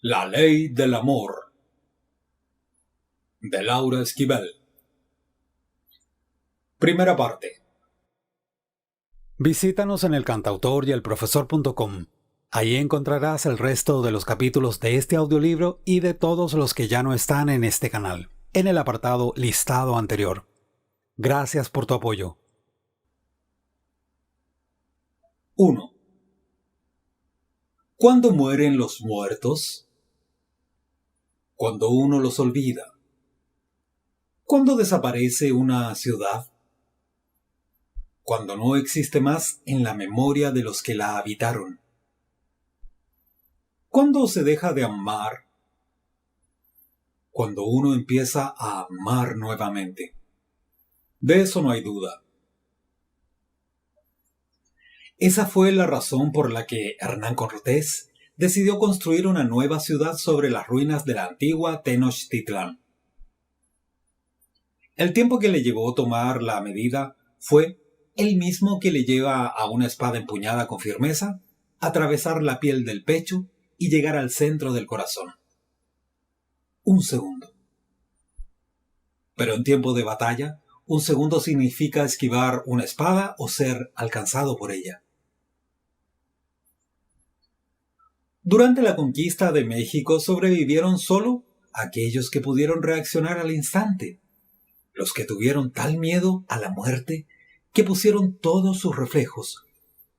La ley del amor, de Laura Esquivel. Primera parte. Visítanos en elcantautoryelprofesor.com. Ahí encontrarás el resto de los capítulos de este audiolibro y de todos los que ya no están en este canal, en el apartado listado anterior. Gracias por tu apoyo. 1. ¿Cuándo mueren los muertos? Cuando uno los olvida. ¿Cuándo desaparece una ciudad? Cuando no existe más en la memoria de los que la habitaron. ¿Cuándo se deja de amar? Cuando uno empieza a amar nuevamente. De eso no hay duda. Esa fue la razón por la que Hernán Cortés decidió construir una nueva ciudad sobre las ruinas de la antigua Tenochtitlán. El tiempo que le llevó tomar la medida fue el mismo que le lleva a una espada empuñada con firmeza atravesar la piel del pecho y llegar al centro del corazón. 1 segundo. Pero en tiempo de batalla, 1 segundo significa esquivar una espada o ser alcanzado por ella. Durante la conquista de México sobrevivieron solo aquellos que pudieron reaccionar al instante, los que tuvieron tal miedo a la muerte que pusieron todos sus reflejos,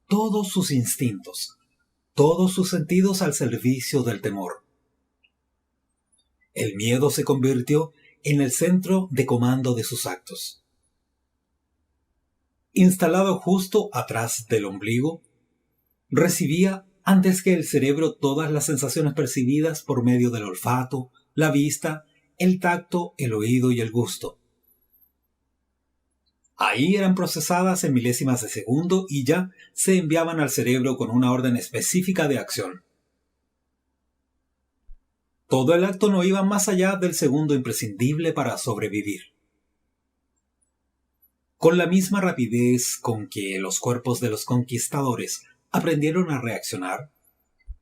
todos sus instintos, todos sus sentidos al servicio del temor. El miedo se convirtió en el centro de comando de sus actos. Instalado justo atrás del ombligo, recibía antes que el cerebro todas las sensaciones percibidas por medio del olfato, la vista, el tacto, el oído y el gusto. Ahí eran procesadas en milésimas de segundo y ya se enviaban al cerebro con una orden específica de acción. Todo el acto no iba más allá del segundo imprescindible para sobrevivir. Con la misma rapidez con que los cuerpos de los conquistadores aprendieron a reaccionar,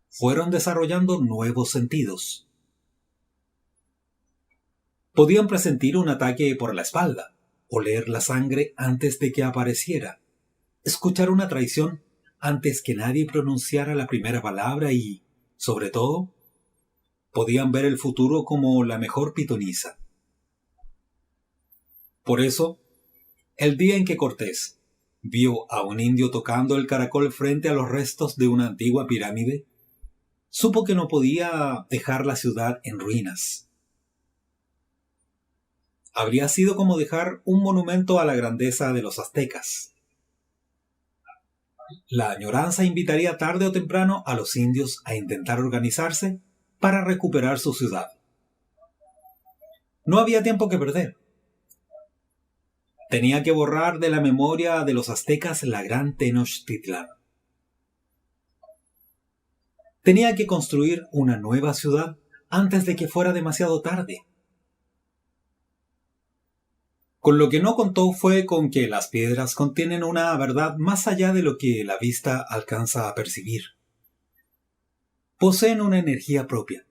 fueron desarrollando nuevos sentidos. Podían presentir un ataque por la espalda, oler la sangre antes de que apareciera, escuchar una traición antes que nadie pronunciara la primera palabra y, sobre todo, podían ver el futuro como la mejor pitonisa. Por eso, el día en que Cortés vio a un indio tocando el caracol frente a los restos de una antigua pirámide, supo que no podía dejar la ciudad en ruinas. Habría sido como dejar un monumento a la grandeza de los aztecas. La añoranza invitaría tarde o temprano a los indios a intentar organizarse para recuperar su ciudad. No había tiempo que perder. Tenía que borrar de la memoria de los aztecas la gran Tenochtitlán. Tenía que construir una nueva ciudad antes de que fuera demasiado tarde. Con lo que no contó fue con que las piedras contienen una verdad más allá de lo que la vista alcanza a percibir. Poseen una energía propia,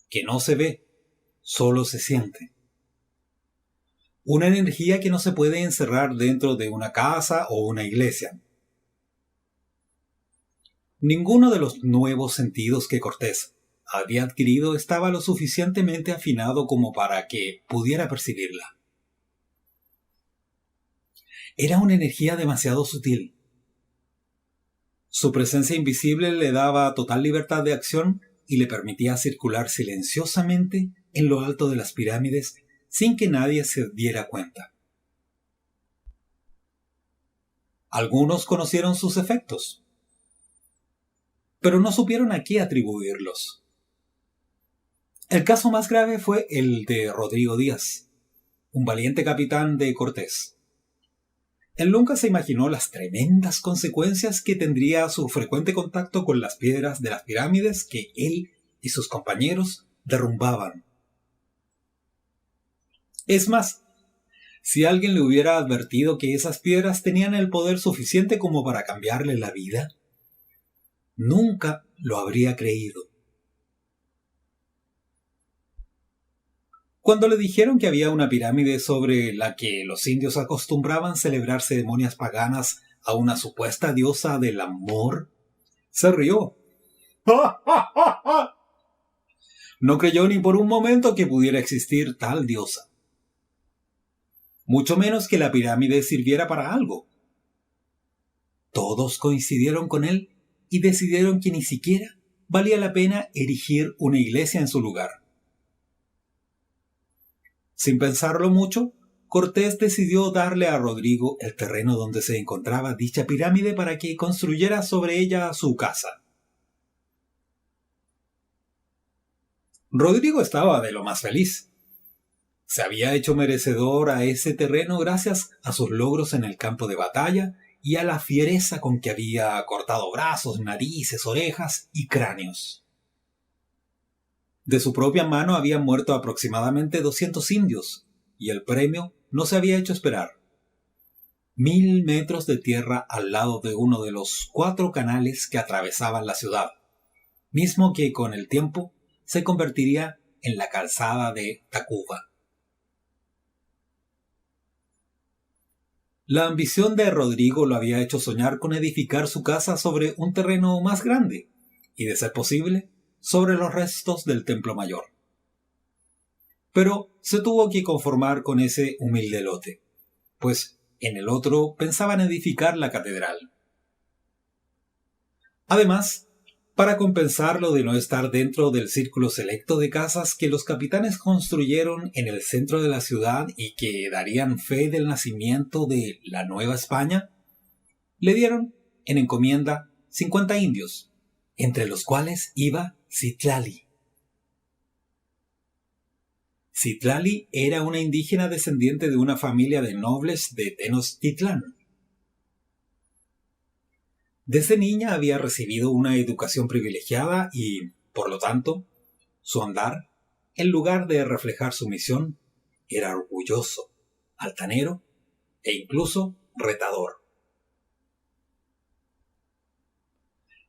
que no se ve, solo se siente. Una energía que no se puede encerrar dentro de una casa o una iglesia. Ninguno de los nuevos sentidos que Cortés había adquirido estaba lo suficientemente afinado como para que pudiera percibirla. Era una energía demasiado sutil. Su presencia invisible le daba total libertad de acción y le permitía circular silenciosamente en lo alto de las pirámides sin que nadie se diera cuenta. Algunos conocieron sus efectos, pero no supieron a qué atribuirlos. El caso más grave fue el de Rodrigo Díaz, un valiente capitán de Cortés. Él nunca se imaginó las tremendas consecuencias que tendría su frecuente contacto con las piedras de las pirámides que él y sus compañeros derrumbaban. Es más, si alguien le hubiera advertido que esas piedras tenían el poder suficiente como para cambiarle la vida, nunca lo habría creído. Cuando le dijeron que había una pirámide sobre la que los indios acostumbraban celebrar ceremonias paganas a una supuesta diosa del amor, se rió. No creyó ni por un momento que pudiera existir tal diosa, mucho menos que la pirámide sirviera para algo. Todos coincidieron con él y decidieron que ni siquiera valía la pena erigir una iglesia en su lugar. Sin pensarlo mucho, Cortés decidió darle a Rodrigo el terreno donde se encontraba dicha pirámide para que construyera sobre ella su casa. Rodrigo estaba de lo más feliz. Se había hecho merecedor a ese terreno gracias a sus logros en el campo de batalla y a la fiereza con que había cortado brazos, narices, orejas y cráneos. De su propia mano habían muerto aproximadamente 200 indios, y el premio no se había hecho esperar. 1000 metros de tierra al lado de uno de los 4 canales que atravesaban la ciudad, mismo que con el tiempo se convertiría en la calzada de Tacuba. La ambición de Rodrigo lo había hecho soñar con edificar su casa sobre un terreno más grande, y de ser posible, sobre los restos del templo mayor. Pero se tuvo que conformar con ese humilde lote, pues en el otro pensaban edificar la catedral. Además, para compensar lo de no estar dentro del círculo selecto de casas que los capitanes construyeron en el centro de la ciudad y que darían fe del nacimiento de la Nueva España, le dieron en encomienda 50 indios, entre los cuales iba Citlali. Citlali era una indígena descendiente de una familia de nobles de Tenochtitlán. Desde niña había recibido una educación privilegiada y, por lo tanto, su andar, en lugar de reflejar sumisión, era orgulloso, altanero e incluso retador.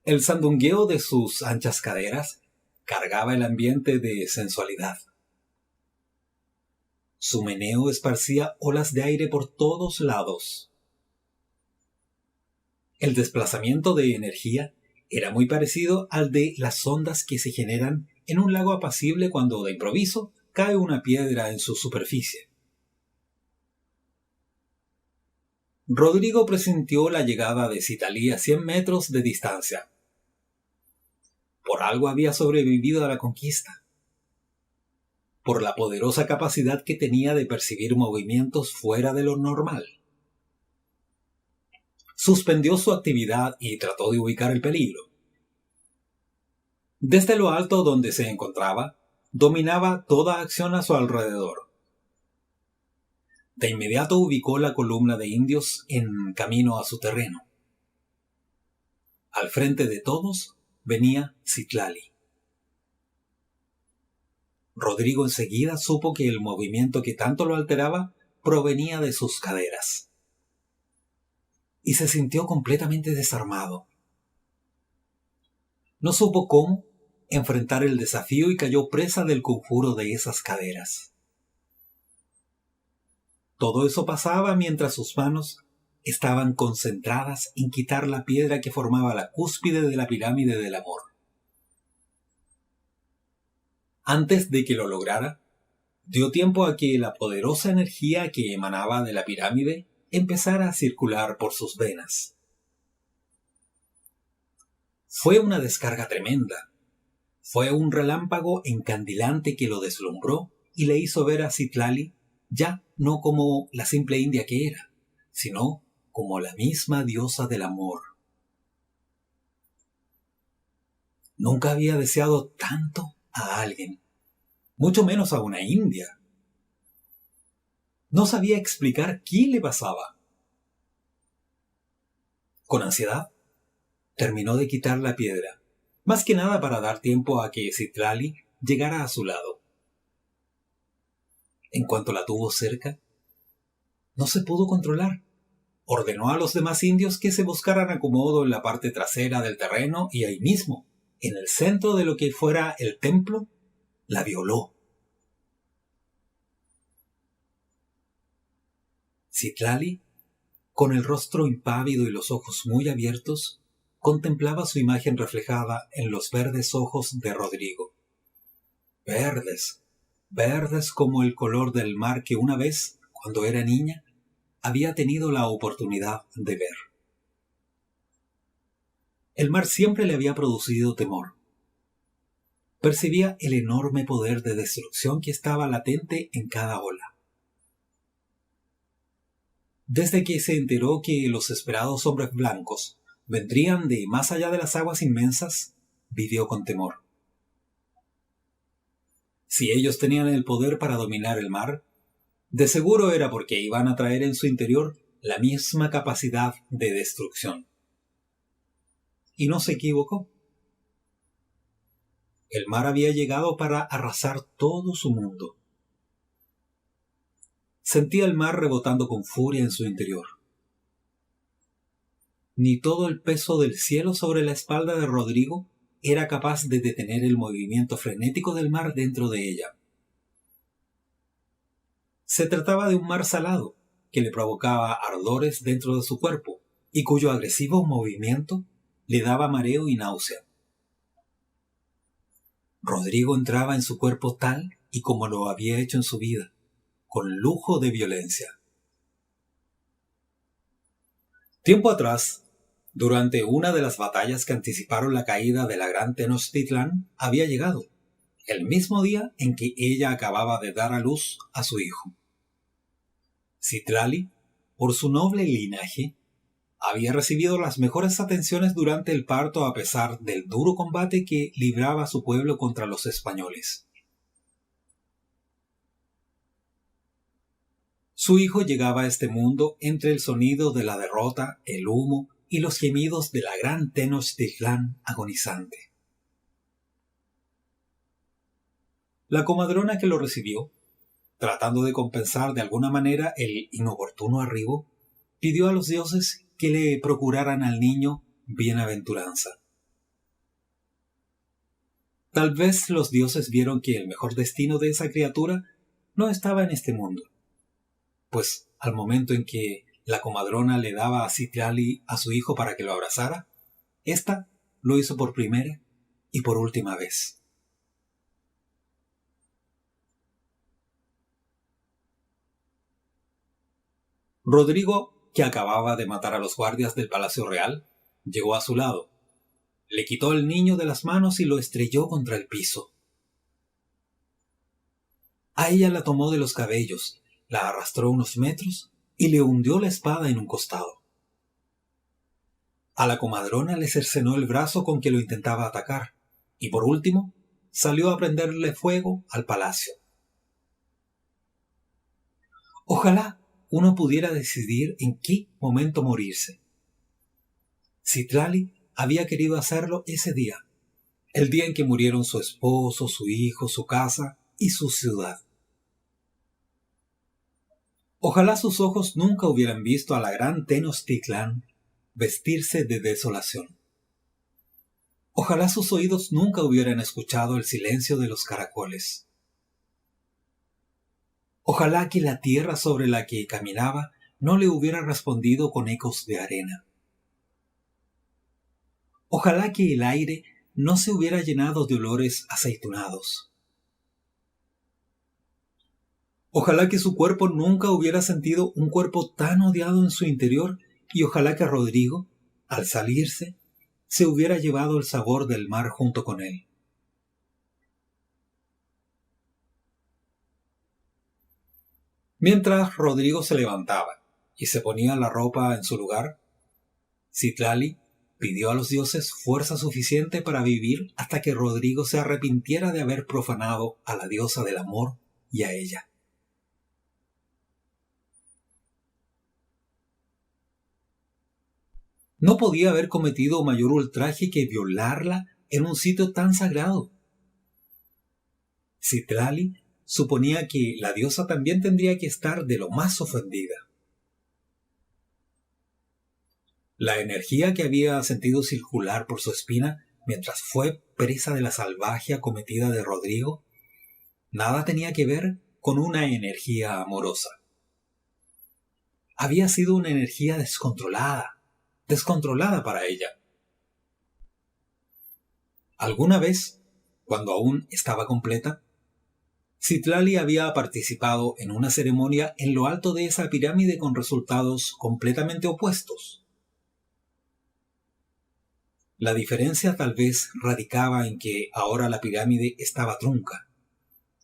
El sandungueo de sus anchas caderas cargaba el ambiente de sensualidad. Su meneo esparcía olas de aire por todos lados. El desplazamiento de energía era muy parecido al de las ondas que se generan en un lago apacible cuando de improviso cae una piedra en su superficie. Rodrigo presintió la llegada de Citlali a 100 metros de distancia. Por algo había sobrevivido a la conquista. Por la poderosa capacidad que tenía de percibir movimientos fuera de lo normal. Suspendió su actividad y trató de ubicar el peligro. Desde lo alto donde se encontraba, dominaba toda acción a su alrededor. De inmediato ubicó la columna de indios en camino a su terreno. Al frente de todos venía Citlali. Rodrigo enseguida supo que el movimiento que tanto lo alteraba provenía de sus caderas. Y se sintió completamente desarmado. No supo cómo enfrentar el desafío y cayó presa del conjuro de esas caderas. Todo eso pasaba mientras sus manos estaban concentradas en quitar la piedra que formaba la cúspide de la pirámide del amor. Antes de que lo lograra, dio tiempo a que la poderosa energía que emanaba de la pirámide empezara a circular por sus venas. Fue una descarga tremenda. Fue un relámpago encandilante que lo deslumbró y le hizo ver a Citlali ya no como la simple india que era, sino como la misma diosa del amor. Nunca había deseado tanto a alguien, mucho menos a una india. No sabía explicar qué le pasaba. Con ansiedad, terminó de quitar la piedra, más que nada para dar tiempo a que Citlali llegara a su lado. En cuanto la tuvo cerca, no se pudo controlar. Ordenó a los demás indios que se buscaran acomodo en la parte trasera del terreno y ahí mismo, en el centro de lo que fuera el templo, la violó. Citlali, con el rostro impávido y los ojos muy abiertos, contemplaba su imagen reflejada en los verdes ojos de Rodrigo. Verdes, verdes como el color del mar que una vez, cuando era niña, había tenido la oportunidad de ver. El mar siempre le había producido temor. Percibía el enorme poder de destrucción que estaba latente en cada ola. Desde que se enteró que los esperados hombres blancos vendrían de más allá de las aguas inmensas, vivió con temor. Si ellos tenían el poder para dominar el mar, de seguro era porque iban a traer en su interior la misma capacidad de destrucción. Y no se equivocó. El mar había llegado para arrasar todo su mundo. Sentía el mar rebotando con furia en su interior. Ni todo el peso del cielo sobre la espalda de Rodrigo era capaz de detener el movimiento frenético del mar dentro de ella. Se trataba de un mar salado que le provocaba ardores dentro de su cuerpo y cuyo agresivo movimiento le daba mareo y náusea. Rodrigo entraba en su cuerpo tal y como lo había hecho en su vida, con lujo de violencia. Tiempo atrás, durante una de las batallas que anticiparon la caída de la gran Tenochtitlán, había llegado, el mismo día en que ella acababa de dar a luz a su hijo. Citlali, por su noble linaje, había recibido las mejores atenciones durante el parto a pesar del duro combate que libraba su pueblo contra los españoles. Su hijo llegaba a este mundo entre el sonido de la derrota, el humo y los gemidos de la gran Tenochtitlán agonizante. La comadrona que lo recibió, tratando de compensar de alguna manera el inoportuno arribo, pidió a los dioses que le procuraran al niño bienaventuranza. Tal vez los dioses vieron que el mejor destino de esa criatura no estaba en este mundo, pues al momento en que la comadrona le daba a Citlali a su hijo para que lo abrazara, ésta lo hizo por primera y por última vez. Rodrigo, que acababa de matar a los guardias del Palacio Real, llegó a su lado. Le quitó el niño de las manos y lo estrelló contra el piso. A ella la tomó de los cabellos, la arrastró unos metros y le hundió la espada en un costado. A la comadrona le cercenó el brazo con que lo intentaba atacar, y por último salió a prenderle fuego al palacio. Ojalá uno pudiera decidir en qué momento morirse. Citlali había querido hacerlo ese día, el día en que murieron su esposo, su hijo, su casa y su ciudad. Ojalá sus ojos nunca hubieran visto a la gran Tenochtitlán vestirse de desolación. Ojalá sus oídos nunca hubieran escuchado el silencio de los caracoles. Ojalá que la tierra sobre la que caminaba no le hubiera respondido con ecos de arena. Ojalá que el aire no se hubiera llenado de olores aceitunados. Ojalá que su cuerpo nunca hubiera sentido un cuerpo tan odiado en su interior y ojalá que Rodrigo, al salirse, se hubiera llevado el sabor del mar junto con él. Mientras Rodrigo se levantaba y se ponía la ropa en su lugar, Citlali pidió a los dioses fuerza suficiente para vivir hasta que Rodrigo se arrepintiera de haber profanado a la diosa del amor y a ella. No podía haber cometido mayor ultraje que violarla en un sitio tan sagrado. Citlali suponía que la diosa también tendría que estar de lo más ofendida. La energía que había sentido circular por su espina mientras fue presa de la salvaje acometida de Rodrigo, nada tenía que ver con una energía amorosa. había sido una energía descontrolada para ella. Alguna vez, cuando aún estaba completa, Citlali había participado en una ceremonia en lo alto de esa pirámide con resultados completamente opuestos. La diferencia tal vez radicaba en que ahora la pirámide estaba trunca,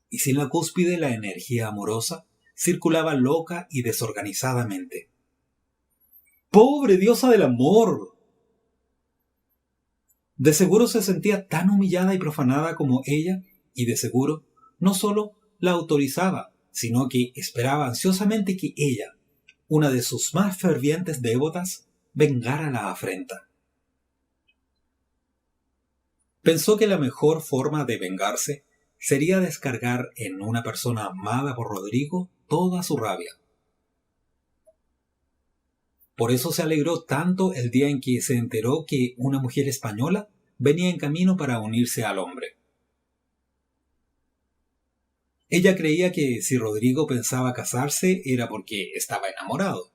y sin la cúspide la energía amorosa circulaba loca y desorganizadamente. ¡Pobre diosa del amor! De seguro se sentía tan humillada y profanada como ella, y de seguro no solo la autorizaba, sino que esperaba ansiosamente que ella, una de sus más fervientes dévotas, vengara la afrenta. Pensó que la mejor forma de vengarse sería descargar en una persona amada por Rodrigo toda su rabia. Por eso se alegró tanto el día en que se enteró que una mujer española venía en camino para unirse al hombre. Ella creía que si Rodrigo pensaba casarse era porque estaba enamorado.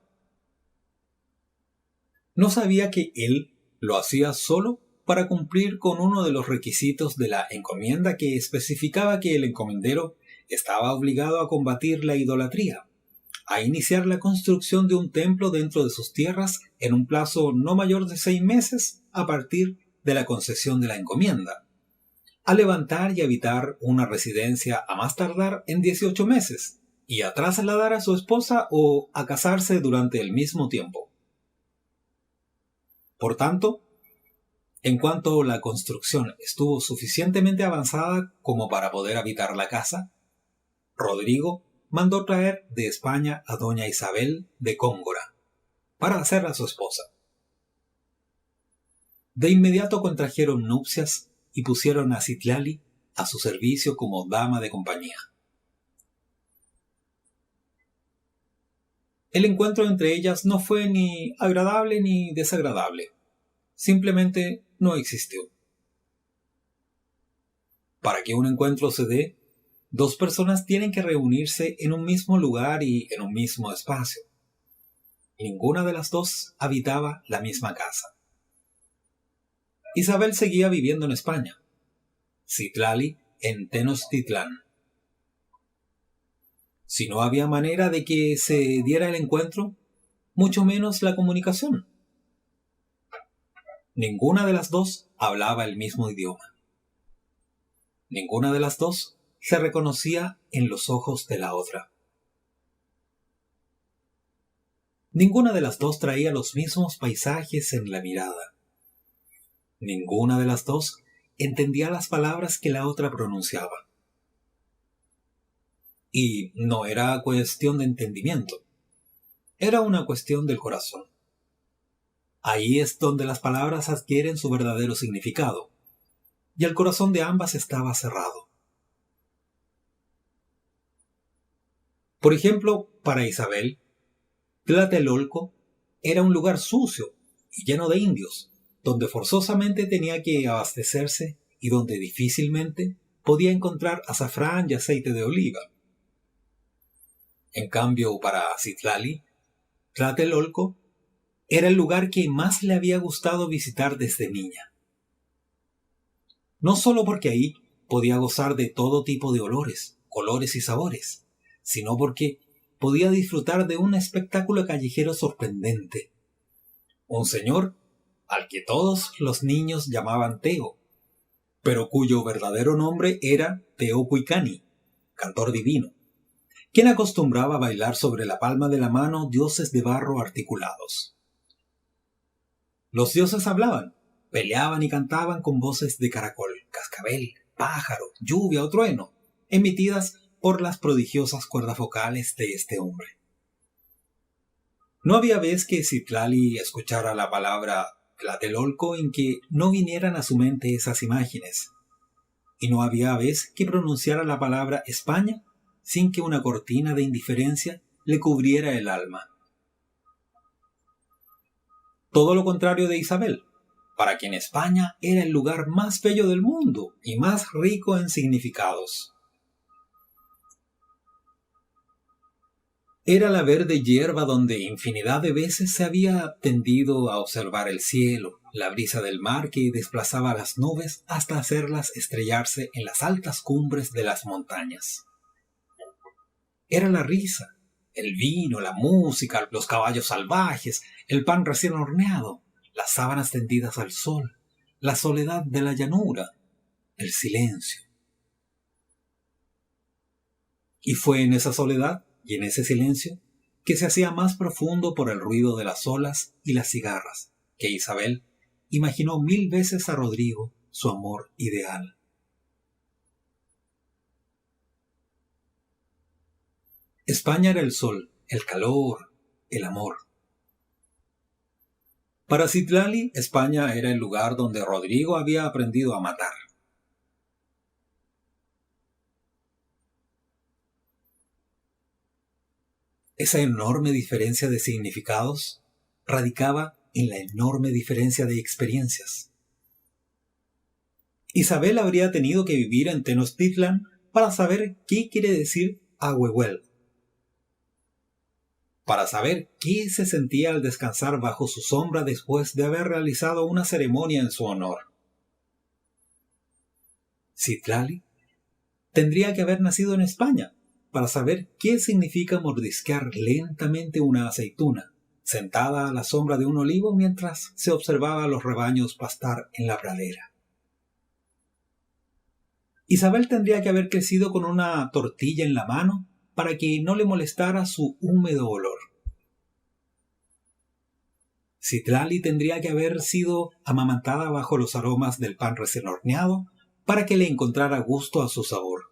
No sabía que él lo hacía solo para cumplir con uno de los requisitos de la encomienda que especificaba que el encomendero estaba obligado a combatir la idolatría, a iniciar la construcción de un templo dentro de sus tierras en un plazo no mayor de 6 meses a partir de la concesión de la encomienda, a levantar y habitar una residencia a más tardar en 18 meses, y a trasladar a su esposa o a casarse durante el mismo tiempo. Por tanto, en cuanto la construcción estuvo suficientemente avanzada como para poder habitar la casa, Rodrigo mandó traer de España a doña Isabel de Góngora para hacerla su esposa. De inmediato contrajeron nupcias y pusieron a Citlali a su servicio como dama de compañía. El encuentro entre ellas no fue ni agradable ni desagradable. Simplemente no existió. Para que un encuentro se dé, dos personas tienen que reunirse en un mismo lugar y en un mismo espacio. Ninguna de las dos habitaba la misma casa. Isabel seguía viviendo en España, Citlali en Tenochtitlán. Si no había manera de que se diera el encuentro, mucho menos la comunicación. Ninguna de las dos hablaba el mismo idioma. Ninguna de las dos se reconocía en los ojos de la otra. Ninguna de las dos traía los mismos paisajes en la mirada. Ninguna de las dos entendía las palabras que la otra pronunciaba. Y no era cuestión de entendimiento, era una cuestión del corazón. Ahí es donde las palabras adquieren su verdadero significado, y el corazón de ambas estaba cerrado. Por ejemplo, para Isabel, Tlatelolco era un lugar sucio y lleno de indios, donde forzosamente tenía que abastecerse y donde difícilmente podía encontrar azafrán y aceite de oliva. En cambio, para Citlali, Tlatelolco era el lugar que más le había gustado visitar desde niña. No solo porque ahí podía gozar de todo tipo de olores, colores y sabores, sino porque podía disfrutar de un espectáculo callejero sorprendente. Un señor al que todos los niños llamaban Teo, pero cuyo verdadero nombre era Teocuicani, cantor divino, quien acostumbraba a bailar sobre la palma de la mano dioses de barro articulados. Los dioses hablaban, peleaban y cantaban con voces de caracol, cascabel, pájaro, lluvia o trueno, emitidas por las prodigiosas cuerdas vocales de este hombre. No había vez que Citlali escuchara la palabra Tlatelolco en que no vinieran a su mente esas imágenes, y no había vez que pronunciara la palabra España sin que una cortina de indiferencia le cubriera el alma. Todo lo contrario de Isabel, para quien España era el lugar más bello del mundo y más rico en significados. Era la verde hierba donde infinidad de veces se había tendido a observar el cielo, la brisa del mar que desplazaba las nubes hasta hacerlas estrellarse en las altas cumbres de las montañas. Era la risa, el vino, la música, los caballos salvajes, el pan recién horneado, las sábanas tendidas al sol, la soledad de la llanura, el silencio. Y fue en esa soledad y en ese silencio que se hacía más profundo por el ruido de las olas y las cigarras, que Isabel imaginó 1000 veces a Rodrigo su amor ideal. España era el sol, el calor, el amor. Para Citlali, España era el lugar donde Rodrigo había aprendido a matar. Esa enorme diferencia de significados radicaba en la enorme diferencia de experiencias. Isabel habría tenido que vivir en Tenochtitlan para saber qué quiere decir Ahuehuel, para saber qué se sentía al descansar bajo su sombra después de haber realizado una ceremonia en su honor. Citlali tendría que haber nacido en España para saber qué significa mordisquear lentamente una aceituna, sentada a la sombra de un olivo mientras se observaba a los rebaños pastar en la pradera. Isabel tendría que haber crecido con una tortilla en la mano para que no le molestara su húmedo olor. Citlali tendría que haber sido amamantada bajo los aromas del pan recién horneado para que le encontrara gusto a su sabor.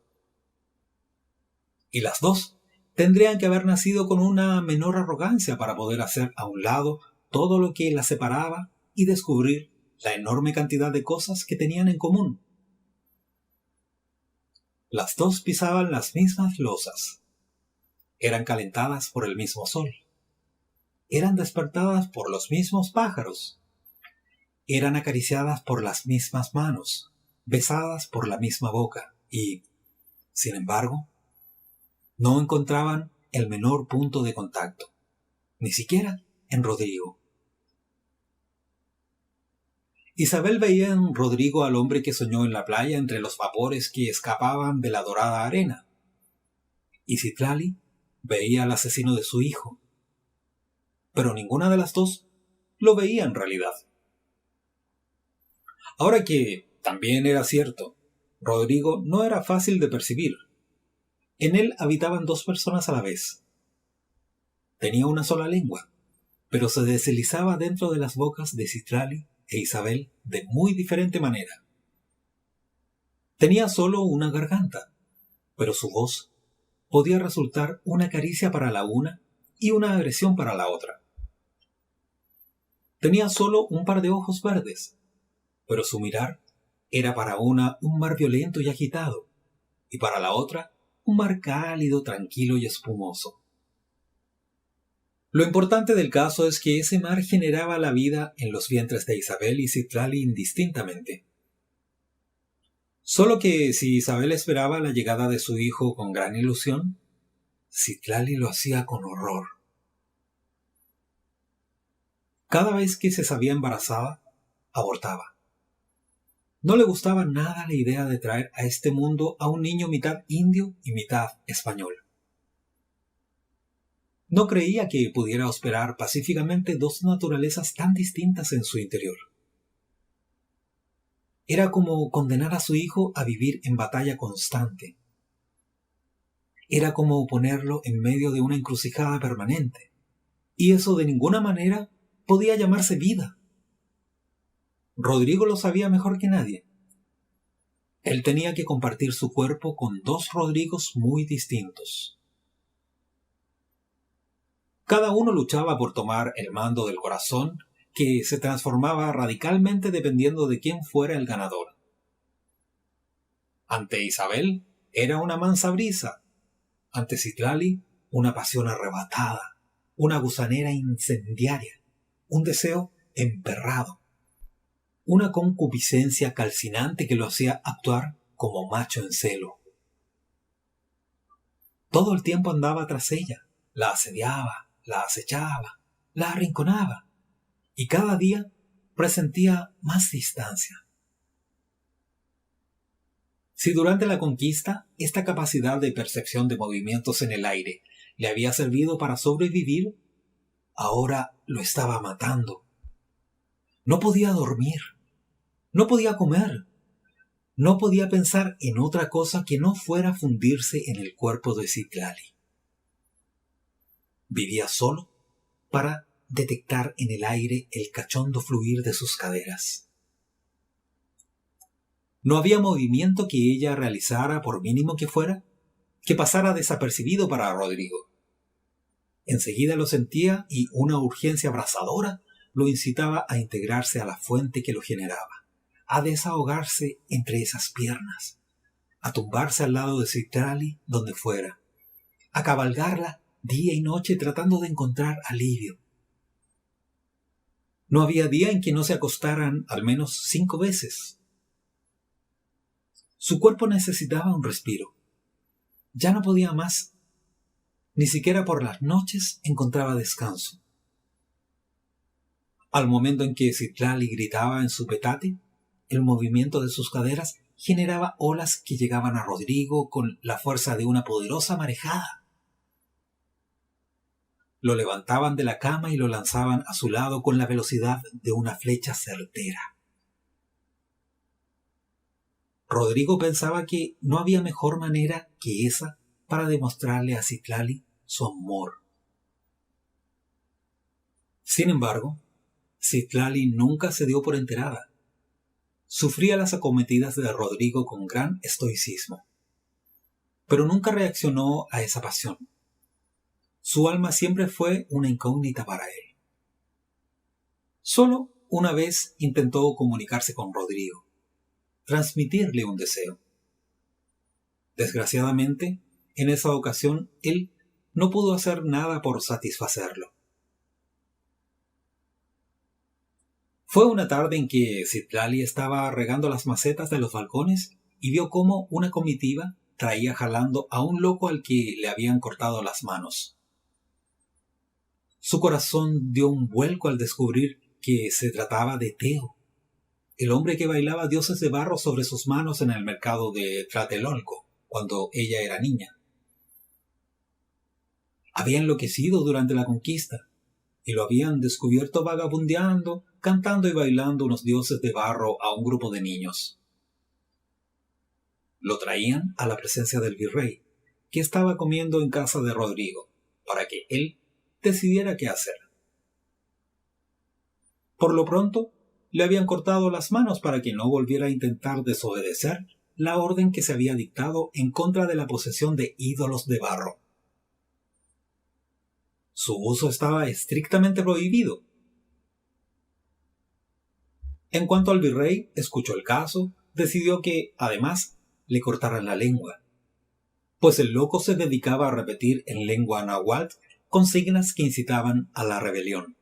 Y las dos tendrían que haber nacido con una menor arrogancia para poder hacer a un lado todo lo que las separaba y descubrir la enorme cantidad de cosas que tenían en común. Las dos pisaban las mismas losas. Eran calentadas por el mismo sol. Eran despertadas por los mismos pájaros. Eran acariciadas por las mismas manos, besadas por la misma boca y, sin embargo, no encontraban el menor punto de contacto, ni siquiera en Rodrigo. Isabel veía en Rodrigo al hombre que soñó en la playa entre los vapores que escapaban de la dorada arena. Y Citlali veía al asesino de su hijo. Pero ninguna de las dos lo veía en realidad. Ahora que también era cierto, Rodrigo no era fácil de percibir. En él habitaban dos personas a la vez. Tenía una sola lengua, pero se deslizaba dentro de las bocas de Citlali e Isabel de muy diferente manera. Tenía solo una garganta, pero su voz podía resultar una caricia para la una y una agresión para la otra. Tenía solo un par de ojos verdes, pero su mirar era para una un mar violento y agitado, y para la otra un mar cálido, tranquilo y espumoso. Lo importante del caso es que ese mar generaba la vida en los vientres de Isabel y Citlali indistintamente. Solo que si Isabel esperaba la llegada de su hijo con gran ilusión, Citlali lo hacía con horror. Cada vez que se sabía embarazada, abortaba. No le gustaba nada la idea de traer a este mundo a un niño mitad indio y mitad español. No creía que pudiera hospedar pacíficamente dos naturalezas tan distintas en su interior. Era como condenar a su hijo a vivir en batalla constante. Era como ponerlo en medio de una encrucijada permanente. Y eso de ninguna manera podía llamarse vida. Rodrigo lo sabía mejor que nadie. Él tenía que compartir su cuerpo con dos Rodrigos muy distintos. Cada uno luchaba por tomar el mando del corazón, que se transformaba radicalmente dependiendo de quién fuera el ganador. Ante Isabel era una mansa brisa, ante Citlali una pasión arrebatada, una gusanera incendiaria, un deseo emperrado, una concupiscencia calcinante que lo hacía actuar como macho en celo. Todo el tiempo andaba tras ella, La asediaba, la acechaba, la arrinconaba, y cada día presentía más distancia. Si durante la conquista esta capacidad de percepción de movimientos en el aire le había servido para sobrevivir, ahora lo estaba matando. No podía dormir, no podía comer, no podía pensar en otra cosa que no fuera fundirse en el cuerpo de Citlali. Vivía solo para detectar en el aire el cachondo fluir de sus caderas. No había movimiento que ella realizara, por mínimo que fuera, que pasara desapercibido para Rodrigo. Enseguida lo sentía y una urgencia abrasadora lo incitaba a integrarse a la fuente que lo generaba, a desahogarse entre esas piernas, a tumbarse al lado de Citlali donde fuera, a cabalgarla día y noche tratando de encontrar alivio. No había día en que no se acostaran al menos 5 veces. Su cuerpo necesitaba un respiro. Ya no podía más. Ni siquiera por las noches encontraba descanso. Al momento en que Citlali gritaba en su petate, el movimiento de sus caderas generaba olas que llegaban a Rodrigo con la fuerza de una poderosa marejada. Lo levantaban de la cama y lo lanzaban a su lado con la velocidad de una flecha certera. Rodrigo pensaba que no había mejor manera que esa para demostrarle a Citlali su amor. Sin embargo, Citlali nunca se dio por enterada. Sufría las acometidas de Rodrigo con gran estoicismo, pero nunca reaccionó a esa pasión. Su alma siempre fue una incógnita para él. Solo una vez intentó comunicarse con Rodrigo, transmitirle un deseo. Desgraciadamente, en esa ocasión él no pudo hacer nada por satisfacerlo. Fue una tarde en que Citlali estaba regando las macetas de los balcones y vio cómo una comitiva traía jalando a un loco al que le habían cortado las manos. Su corazón dio un vuelco al descubrir que se trataba de Teo, el hombre que bailaba dioses de barro sobre sus manos en el mercado de Tlatelolco, cuando ella era niña. Había enloquecido durante la conquista, y lo habían descubierto vagabundeando, cantando y bailando unos dioses de barro a un grupo de niños. Lo traían a la presencia del virrey, que estaba comiendo en casa de Rodrigo, para que él decidiera qué hacer. Por lo pronto, le habían cortado las manos para que no volviera a intentar desobedecer la orden que se había dictado en contra de la posesión de ídolos de barro. Su uso estaba estrictamente prohibido. En cuanto al virrey escuchó el caso, decidió que, además, le cortaran la lengua, pues el loco se dedicaba a repetir en lengua náhuatl consignas que incitaban a la rebelión.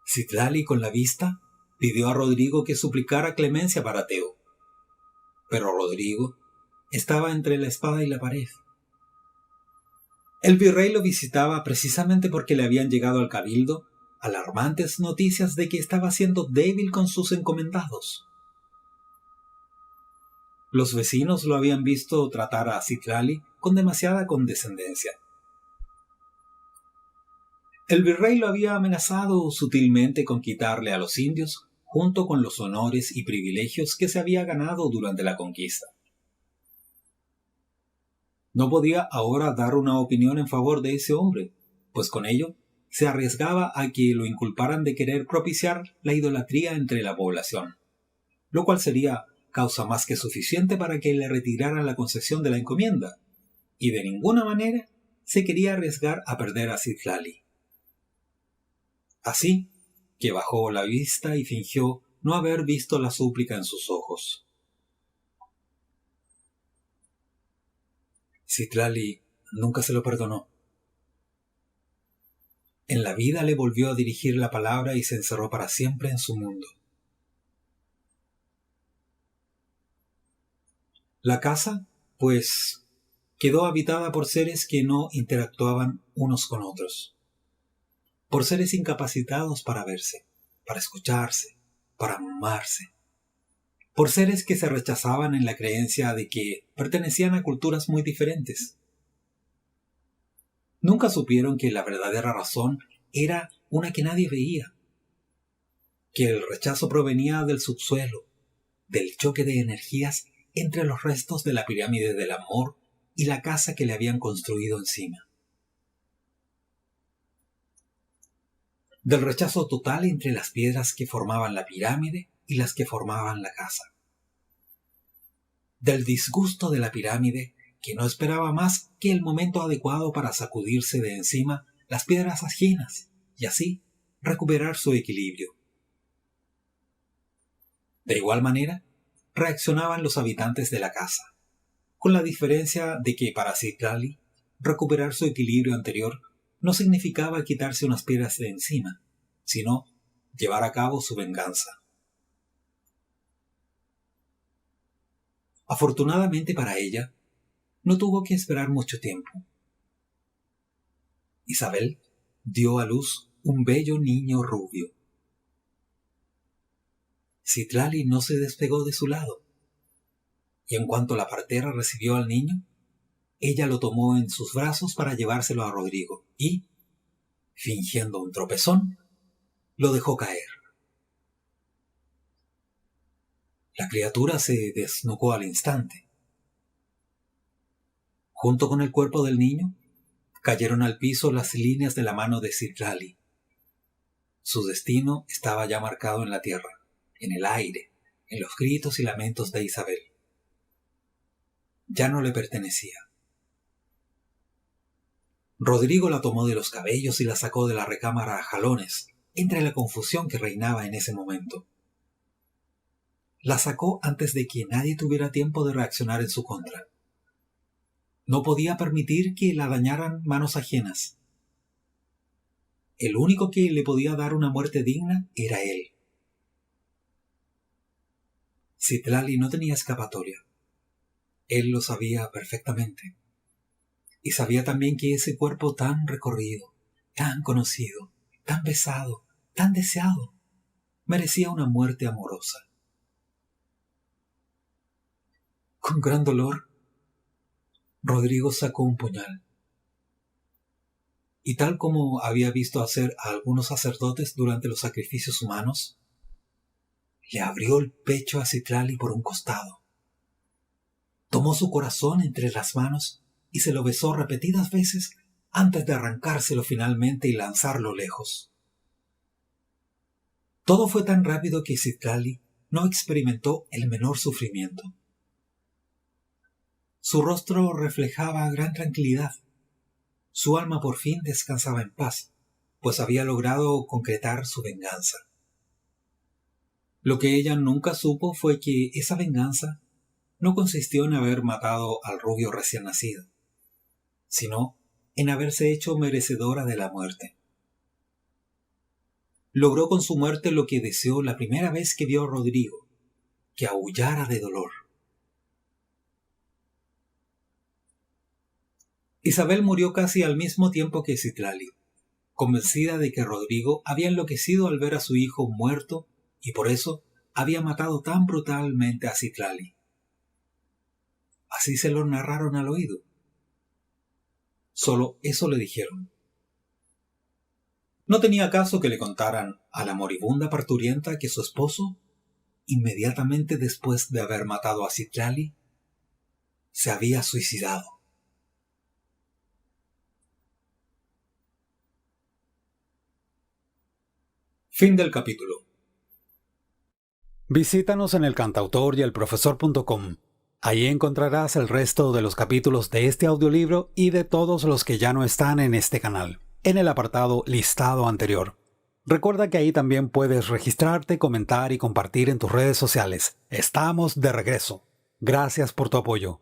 Citlali, con la vista, pidió a Rodrigo que suplicara clemencia para Teo, pero Rodrigo estaba entre la espada y la pared. El virrey lo visitaba precisamente porque le habían llegado al cabildo alarmantes noticias de que estaba siendo débil con sus encomendados. Los vecinos lo habían visto tratar a Citlali con demasiada condescendencia. El virrey lo había amenazado sutilmente con quitarle a los indios, junto con los honores y privilegios que se había ganado durante la conquista. No podía ahora dar una opinión en favor de ese hombre, pues con ello se arriesgaba a que lo inculparan de querer propiciar la idolatría entre la población, lo cual sería causa más que suficiente para que le retiraran la concesión de la encomienda, y de ninguna manera se quería arriesgar a perder a Citlali. Así que bajó la vista y fingió no haber visto la súplica en sus ojos. Citlali nunca se lo perdonó. En la vida le volvió a dirigir la palabra y se encerró para siempre en su mundo. La casa pues quedó habitada por seres que no interactuaban unos con otros, por seres incapacitados para verse, para escucharse, para amarse, por seres que se rechazaban en la creencia de que pertenecían a culturas muy diferentes. Nunca supieron que la verdadera razón era una que nadie veía, que el rechazo provenía del subsuelo, del choque de energías entre los restos de la pirámide del amor y la casa que le habían construido encima. Del rechazo total entre las piedras que formaban la pirámide y las que formaban la casa. Del disgusto de la pirámide que no esperaba más que el momento adecuado para sacudirse de encima las piedras ajenas y así recuperar su equilibrio. De igual manera, reaccionaban los habitantes de la casa, con la diferencia de que para Citlali recuperar su equilibrio anterior no significaba quitarse unas piedras de encima, sino llevar a cabo su venganza. Afortunadamente para ella, no tuvo que esperar mucho tiempo. Isabel dio a luz un bello niño rubio. Citlali no se despegó de su lado, y en cuanto la partera recibió al niño, ella lo tomó en sus brazos para llevárselo a Rodrigo y, fingiendo un tropezón, lo dejó caer. La criatura se desnucó al instante. Junto con el cuerpo del niño, cayeron al piso las líneas de la mano de Citlali. Su destino estaba ya marcado en la tierra, en el aire, en los gritos y lamentos de Isabel. Ya no le pertenecía. Rodrigo la tomó de los cabellos y la sacó de la recámara a jalones, entre la confusión que reinaba en ese momento. La sacó antes de que nadie tuviera tiempo de reaccionar en su contra. No podía permitir que la dañaran manos ajenas. El único que le podía dar una muerte digna era él. Citlali no tenía escapatoria. Él lo sabía perfectamente. Y sabía también que ese cuerpo tan recorrido, tan conocido, tan besado, tan deseado, merecía una muerte amorosa. Con gran dolor, Rodrigo sacó un puñal. Y tal como había visto hacer a algunos sacerdotes durante los sacrificios humanos, le abrió el pecho a Citlali por un costado. Tomó su corazón entre las manos y se lo besó repetidas veces antes de arrancárselo finalmente y lanzarlo lejos. Todo fue tan rápido que Citlali no experimentó el menor sufrimiento. Su rostro reflejaba gran tranquilidad. Su alma por fin descansaba en paz, pues había logrado concretar su venganza. Lo que ella nunca supo fue que esa venganza no consistió en haber matado al rubio recién nacido, sino en haberse hecho merecedora de la muerte. Logró con su muerte lo que deseó la primera vez que vio a Rodrigo, que aullara de dolor. Isabel murió casi al mismo tiempo que Citlali, convencida de que Rodrigo había enloquecido al ver a su hijo muerto y por eso había matado tan brutalmente a Citlali. Así se lo narraron al oído. Solo eso le dijeron. No tenía caso que le contaran a la moribunda parturienta que su esposo, inmediatamente después de haber matado a Citlali, se había suicidado. Fin del capítulo. Visítanos en elcantautoryelprofesor.com. Ahí encontrarás el resto de los capítulos de este audiolibro y de todos los que ya no están en este canal, en el apartado Listado anterior. Recuerda que ahí también puedes registrarte, comentar y compartir en tus redes sociales. Estamos de regreso. Gracias por tu apoyo.